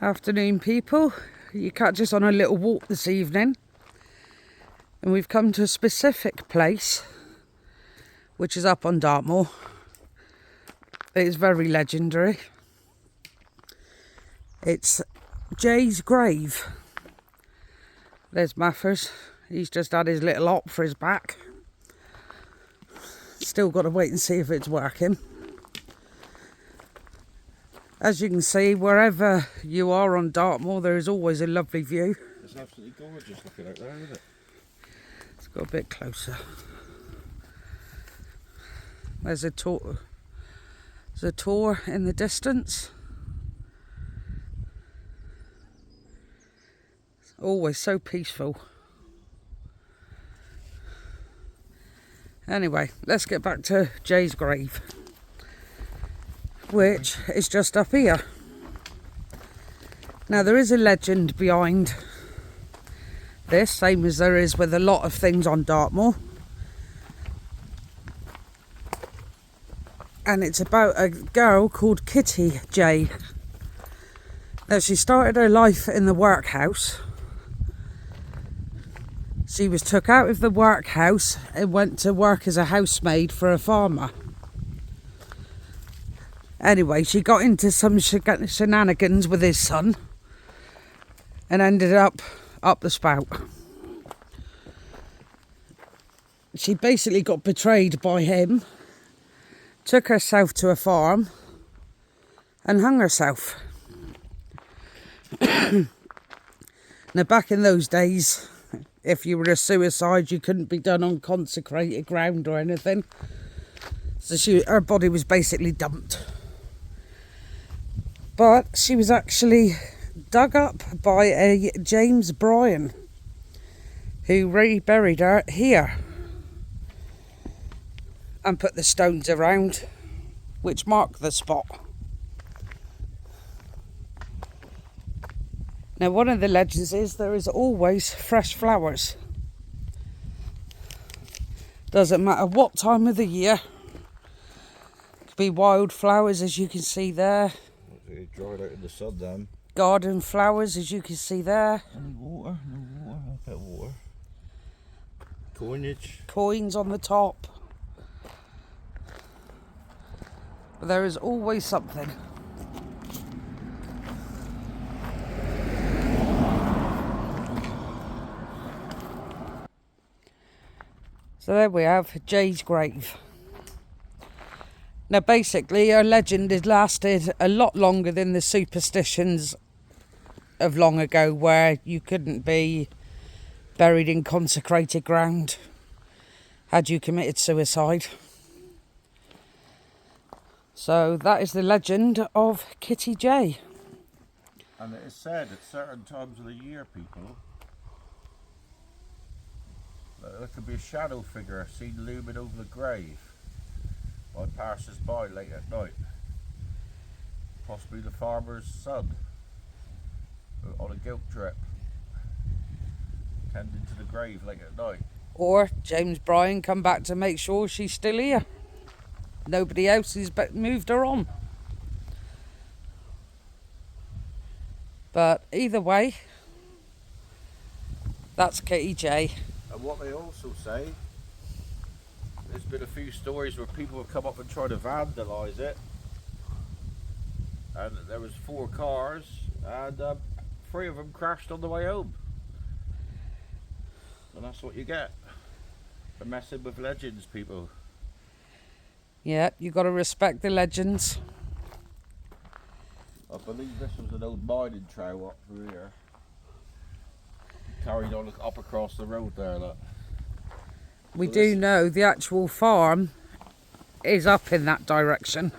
Afternoon, people. You catch us on a little walk this evening, and we've come to a specific place which is up on Dartmoor. It is very legendary. It's Jay's grave. There's Maffers. He's just had his little op for his back. Still got to wait and see if it's working. As you can see, wherever you are on Dartmoor, there is always a lovely view. It's absolutely gorgeous looking out there, isn't it? Let's go a bit closer. There's a tour. There's a tour in the distance. It's always so peaceful. Anyway, let's get back to Jay's grave, which is just up here. Now, there is a legend behind this, same as there is with a lot of things on Dartmoor. And it's about a girl called Kitty Jay. Now, she started her life in the workhouse. She was took out of the workhouse and went to work as a housemaid for a farmer. Anyway, she got into some shenanigans with his son and ended up the spout. She basically got betrayed by him, took herself to a farm and hung herself. Now, back in those days, if you were a suicide, you couldn't be done on consecrated ground or anything. So her body was basically dumped. But she was actually dug up by a James Bryan, who reburied her here and put the stones around which mark the spot. Now, one of the legends is there is always fresh flowers. Doesn't matter what time of the year. It could be wild flowers, as you can see there. It dried out in the sun then. Garden flowers, as you can see there. Any water? No water. A bit of water. Coinage. Coins on the top. But there is always something. So there we have Jay's grave. Now, basically, her legend has lasted a lot longer than the superstitions of long ago, where you couldn't be buried in consecrated ground had you committed suicide. So that is the legend of Kitty Jay. And it is said at certain times of the year, people, that there could be a shadow figure seen looming over the grave by passers-by late at night. Possibly the farmer's son on a guilt trip, tending to the grave late at night. Or James Bryan come back to make sure she's still here. Nobody else has moved her on. But either way, that's Kitty Jay. And what they also say, there's been a few stories where people have come up and tried to vandalise it, and there was 4 cars and 3 of them crashed on the way home. And that's what you get for messing with legends, people. Yeah, you got to respect the legends. I believe this was an old mining trail up through here. Carried on up across the road there, look. We do know the actual farm is up in that direction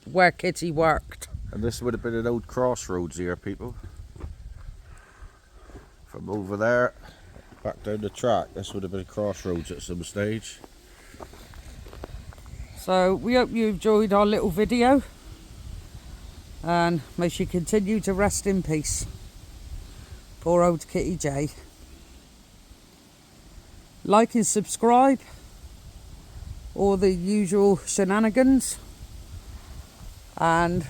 where Kitty worked. And this would have been an old crossroads here, people. From over there back down the track, this would have been a crossroads at some stage. So we hope you enjoyed our little video, and may she continue to rest in peace. Poor old Kitty Jay. Like and subscribe, all the usual shenanigans, and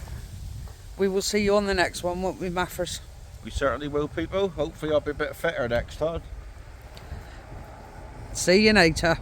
we will see you on the next one, won't we, Maffers? We certainly will, people. Hopefully I'll be a bit fitter next time. See you later.